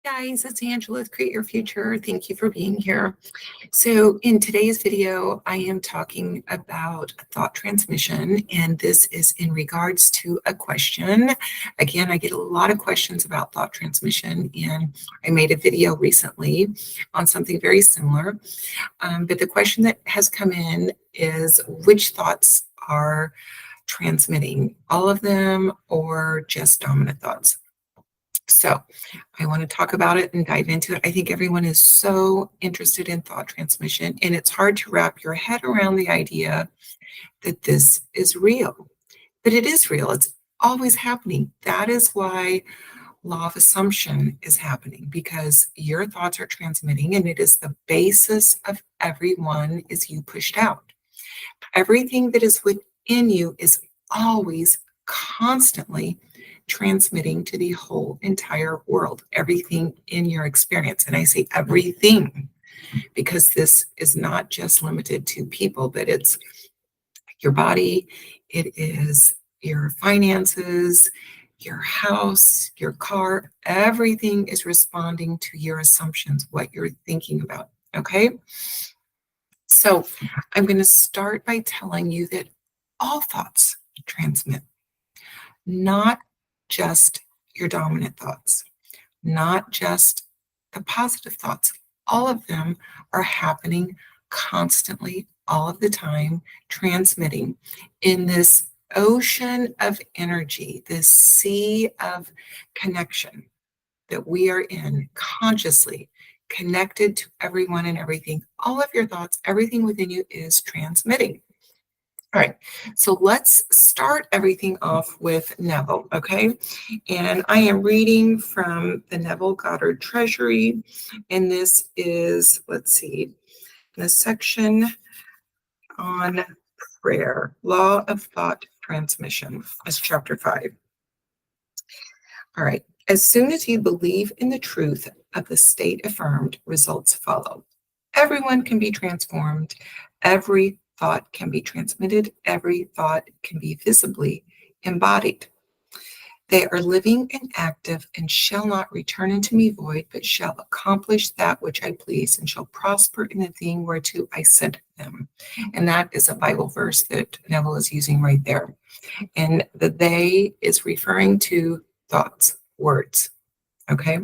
Guys, it's Angela with Create Your Future. Thank you for being here. So in today's video, I am talking about thought transmission, and this is in regards to a question. Again, I get a lot of questions about thought transmission, and I made a video recently on something very similar. But the question that has come in is which thoughts are transmitting, all of them or just dominant thoughts? So I want to talk about it and dive into it. I think everyone is so interested in thought transmission, and it's hard to wrap your head around the idea that this is real. But it is real. It's always happening. That is why law of assumption is happening, because your thoughts are transmitting, and it is the basis of everyone is you pushed out. Everything that is within you is always constantly transmitting to the whole entire world, everything in your experience. And I say everything because this is not just limited to people, but it's your body, it is your finances, your house, your car, everything is responding to your assumptions, what you're thinking about, okay? So I'm going to start by telling you that all thoughts transmit, not just your dominant thoughts, not just the positive thoughts. All of them are happening constantly, all of the time, transmitting in this ocean of energy, this sea of connection that we are in, consciously connected to everyone and everything. All of your thoughts, everything within you is transmitting. All right, so let's start everything off with Neville, okay? And I am reading from the Neville Goddard Treasury, and this is, let's see, the section on prayer, law of thought transmission, is chapter 5. All right, as soon as you believe in the truth of the state affirmed, results follow. Everyone can be transformed. Every thought can be transmitted. Every thought can be visibly embodied. They are living and active and shall not return unto me void, but shall accomplish that which I please and shall prosper in the thing whereto I sent them. And that is a Bible verse that Neville is using right there. And the they is referring to thoughts, words, okay?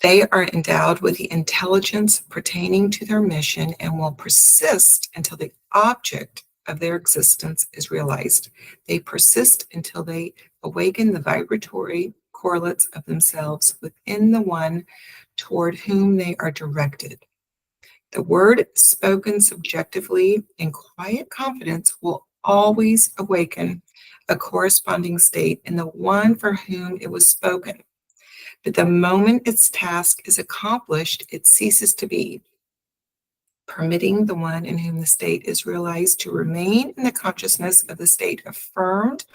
They are endowed with the intelligence pertaining to their mission and will persist until the object of their existence is realized. They persist until they awaken the vibratory correlates of themselves within the one toward whom they are directed. The word spoken subjectively in quiet confidence will always awaken a corresponding state in the one for whom it was spoken. But the moment its task is accomplished, it ceases to be, permitting the one in whom the state is realized to remain in the consciousness of the state affirmed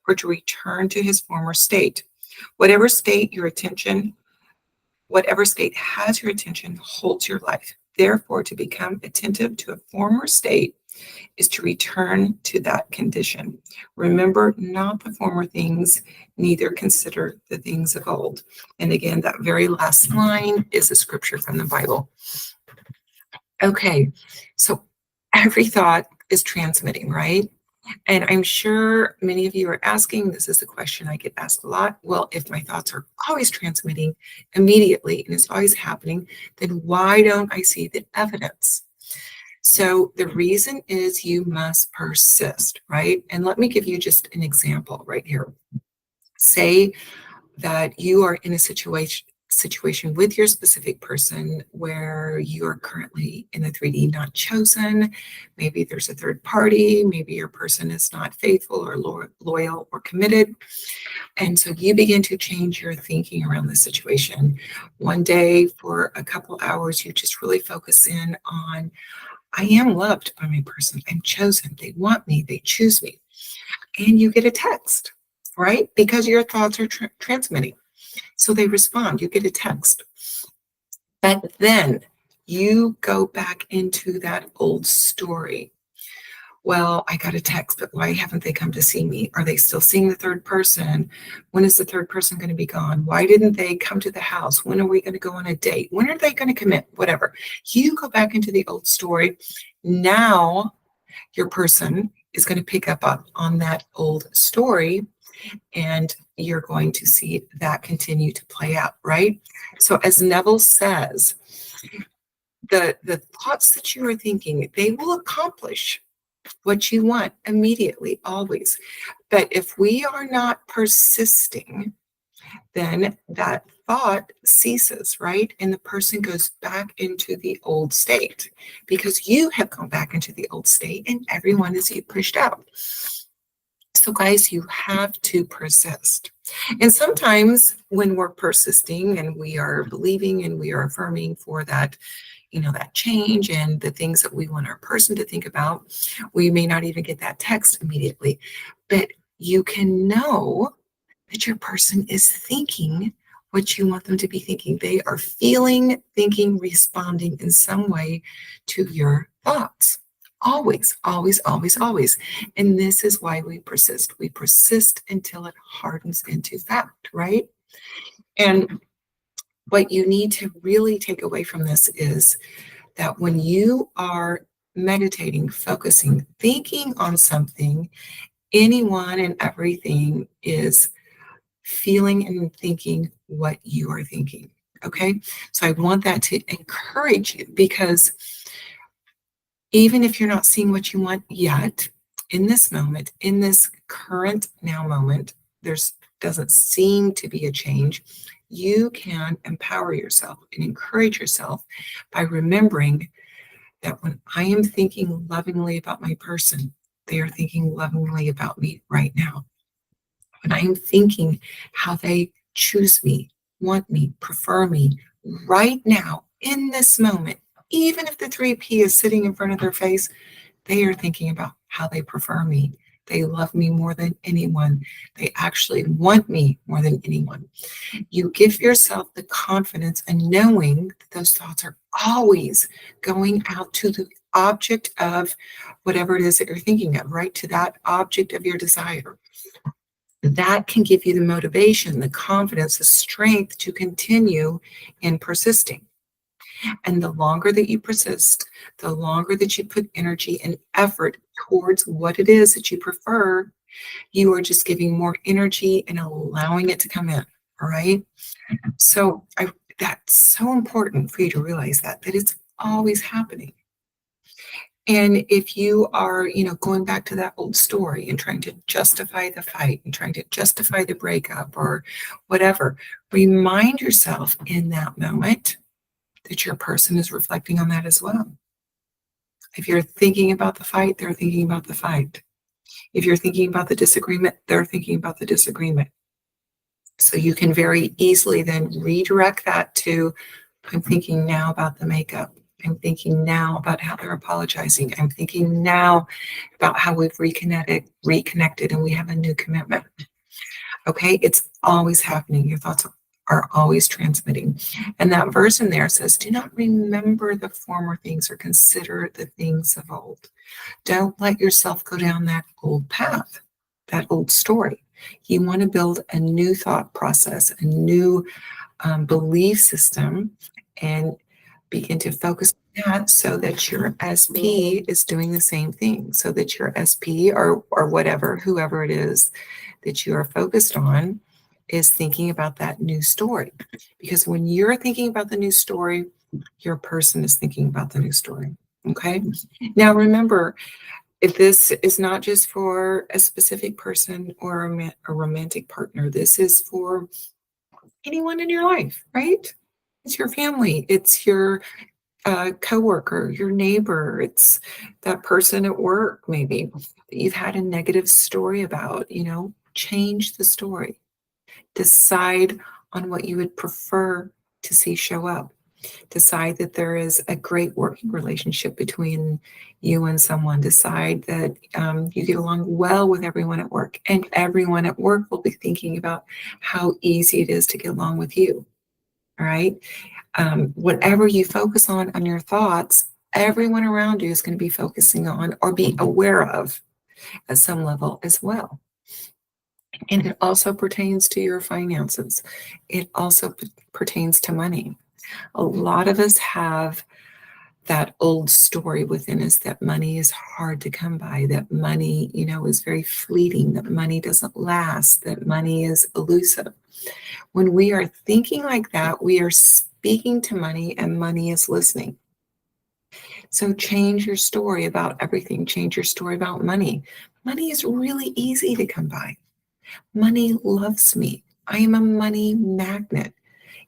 or to return to his former state. Whatever state has your attention holds your life. Therefore, to become attentive to a former state is to return to that condition. Remember not the former things, neither consider the things of old. And again, that very last line is a scripture from the Bible. Okay, so every thought is transmitting, right? And I'm sure many of you are asking, this is a question I get asked a lot. Well, if my thoughts are always transmitting immediately and it's always happening, then why don't I see the evidence? So the reason is you must persist, right? And let me give you just an example right here. Say that you are in a situation with your specific person where you are currently in the 3D not chosen. Maybe there's a third party. Maybe your person is not faithful or loyal or committed. And so you begin to change your thinking around the situation. One day for a couple hours, you just really focus in on, I am loved by my person. I'm chosen. They want me. They choose me. And you get a text, right? Because your thoughts are transmitting. So they respond. You get a text. But then you go back into that old story. Well, I got a text, but why haven't they come to see me? Are they still seeing the third person? When is the third person going to be gone? Why didn't they come to the house? When are we going to go on a date? When are they going to commit? Whatever. You go back into the old story. Now your person is going to pick up on that old story, and you're going to see that continue to play out, right? So as Neville says, the thoughts that you are thinking, they will accomplish what you want immediately, always. But if we are not persisting, then that thought ceases, right? And the person goes back into the old state because you have gone back into the old state and everyone is pushed out. So guys, you have to persist. And sometimes when we're persisting and we are believing and we are affirming for that, that change and the things that we want our person to think about, we may not even get that text immediately, but you can know that your person is thinking what you want them to be thinking. They are feeling, thinking, responding in some way to your thoughts. Always, always, always, always. And this is why we persist. We persist until it hardens into fact, right? And what you need to really take away from this is that when you are meditating, focusing, thinking on something, anyone and everything is feeling and thinking what you are thinking. Okay. So I want that to encourage you, because even if you're not seeing what you want yet, in this moment, in this current now moment, there's doesn't seem to be a change. You can empower yourself and encourage yourself by remembering that when I am thinking lovingly about my person, they are thinking lovingly about me right now. When I am thinking how they choose me, want me, prefer me right now, in this moment, even if the 3P is sitting in front of their face, they are thinking about how they prefer me. They love me more than anyone. They actually want me more than anyone. You give yourself the confidence and knowing that those thoughts are always going out to the object of whatever it is that you're thinking of, right? To that object of your desire. That can give you the motivation, the confidence, the strength to continue in persisting. And the longer that you persist, the longer that you put energy and effort towards what it is that you prefer, you are just giving more energy and allowing it to come in. All right. So that's so important for you to realize that it's always happening. And if you are, going back to that old story and trying to justify the fight and trying to justify the breakup or whatever, remind yourself in that moment that your person is reflecting on that as well. If you're thinking about the fight, they're thinking about the fight. If you're thinking about the disagreement, they're thinking about the disagreement. So you can very easily then redirect that to, I'm thinking now about the makeup. I'm thinking now about how they're apologizing. I'm thinking now about how we've reconnected and we have a new commitment. Okay, it's always happening. Your thoughts are always transmitting. And that verse in there says, do not remember the former things or consider the things of old. Don't let yourself go down that old path, that old story. You want to build a new thought process, a new belief system, and begin to focus on that so that your SP is doing the same thing, so that your SP or whatever, whoever it is that you are focused on is thinking about that new story. Because when you're thinking about the new story, your person is thinking about the new story. Okay. Now remember, if this is not just for a specific person or a romantic partner, this is for anyone in your life, right? It's your family, it's your coworker, your neighbor, it's that person at work maybe that you've had a negative story about. Change the story. Decide on what you would prefer to see show up. Decide that there is a great working relationship between you and someone. Decide that you get along well with everyone at work, and everyone at work will be thinking about how easy it is to get along with you. All right. Whatever you focus on your thoughts, everyone around you is going to be focusing on or be aware of at some level as well. And it also pertains to your finances. It also pertains to money. A lot of us have that old story within us that money is hard to come by, that money, is very fleeting, that money doesn't last, that money is elusive. When we are thinking like that, we are speaking to money and money is listening. So change your story about everything. Change your story about money. Money is really easy to come by. Money loves me. I am a money magnet.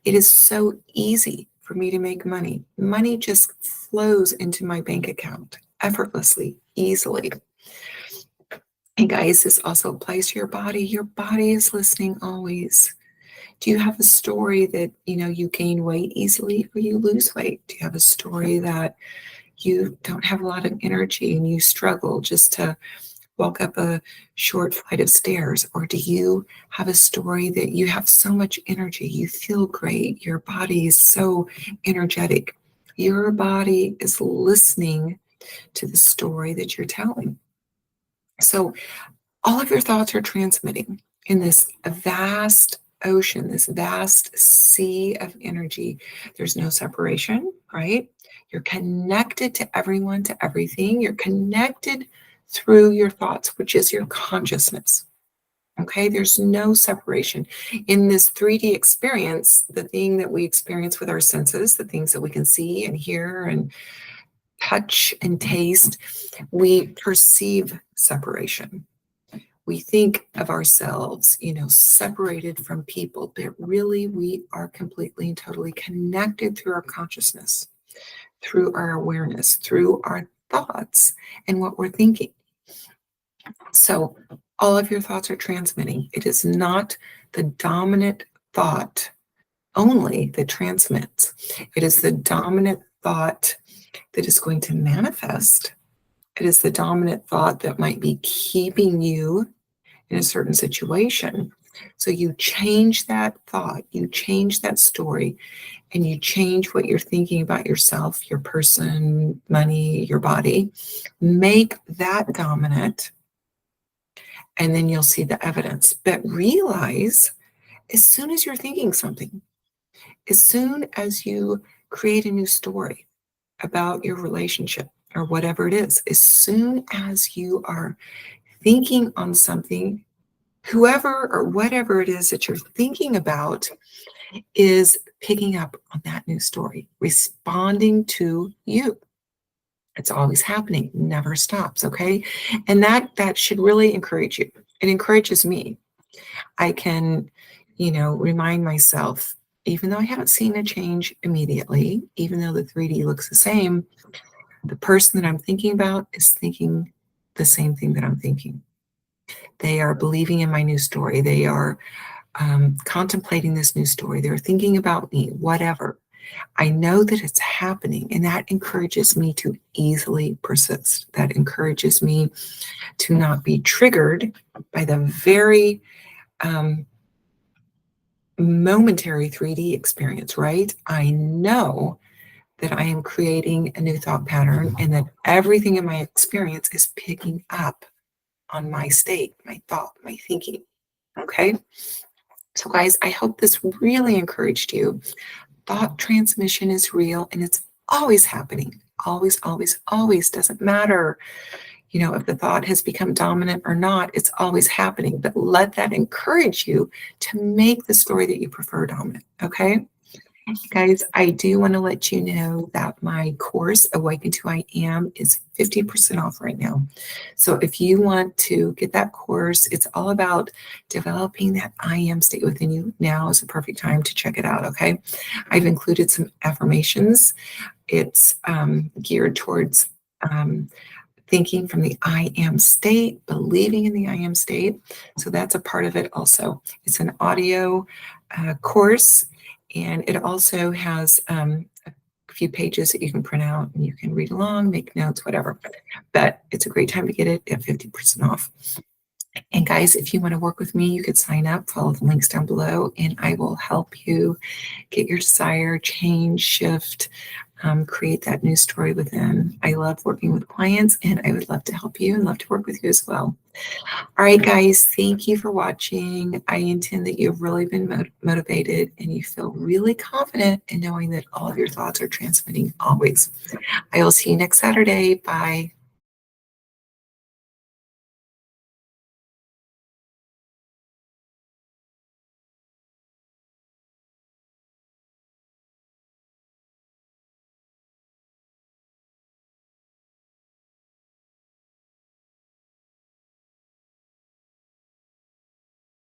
It is so easy for me to make money. Money just flows into my bank account effortlessly, easily. And guys, this also applies to your body. Your body is listening always. Do you have a story that, you gain weight easily or you lose weight? Do you have a story that you don't have a lot of energy and you struggle just to walk up a short flight of stairs? Or do you have a story that you have so much energy, you feel great, your body is so energetic? Your body is listening to the story that you're telling. So all of your thoughts are transmitting in this vast ocean, this vast sea of energy. There's no separation, right? You're connected to everyone, to everything. You're connected through your thoughts, which is your consciousness. Okay, there's no separation. In this 3D experience, the thing that we experience with our senses, the things that we can see and hear and touch and taste, we perceive separation. We think of ourselves, separated from people, but really we are completely and totally connected through our consciousness, through our awareness, through our thoughts and what we're thinking. So all of your thoughts are transmitting. It is not the dominant thought only that transmits. It is the dominant thought that is going to manifest. It is the dominant thought that might be keeping you in a certain situation. So you change that thought, you change that story, and you change what you're thinking about yourself, your person, money, your body. Make that dominant, and then you'll see the evidence. But realize, as soon as you're thinking something, as soon as you create a new story about your relationship or whatever it is, as soon as you are thinking on something, whoever or whatever it is that you're thinking about is picking up on that new story, responding to you. It's always happening, never stops, okay? And that should really encourage you. It encourages me. I can, remind myself, even though I haven't seen a change immediately, even though the 3D looks the same, the person that I'm thinking about is thinking the same thing that I'm thinking. They are believing in my new story. They are contemplating this new story. They're thinking about me, whatever. I know that it's happening, and that encourages me to easily persist. That encourages me to not be triggered by the very momentary 3D experience, right? I know that I am creating a new thought pattern and that everything in my experience is picking up on my state, my thought, my thinking. Okay? So guys, I hope this really encouraged you. Thought transmission is real and it's always happening. Always, always, always. Doesn't matter, if the thought has become dominant or not, it's always happening. But let that encourage you to make the story that you prefer dominant. Okay? Guys, I do want to let you know that my course, Awaken to I Am, is 50% off right now. So if you want to get that course, it's all about developing that I am state within you. Now is the perfect time to check it out, okay? I've included some affirmations. It's geared towards thinking from the I am state, believing in the I am state. So that's a part of it also. It's an audio course. And it also has a few pages that you can print out and you can read along, make notes, whatever. But it's a great time to get it at 50% off. And guys, if you want to work with me, you could sign up, follow the links down below, and I will help you get your desire, change, shift, create that new story within. I love working with clients, and I would love to help you and love to work with you as well. All right, guys, thank you for watching. I intend that you've really been motivated and you feel really confident in knowing that all of your thoughts are transmitting always. I will see you next Saturday. Bye.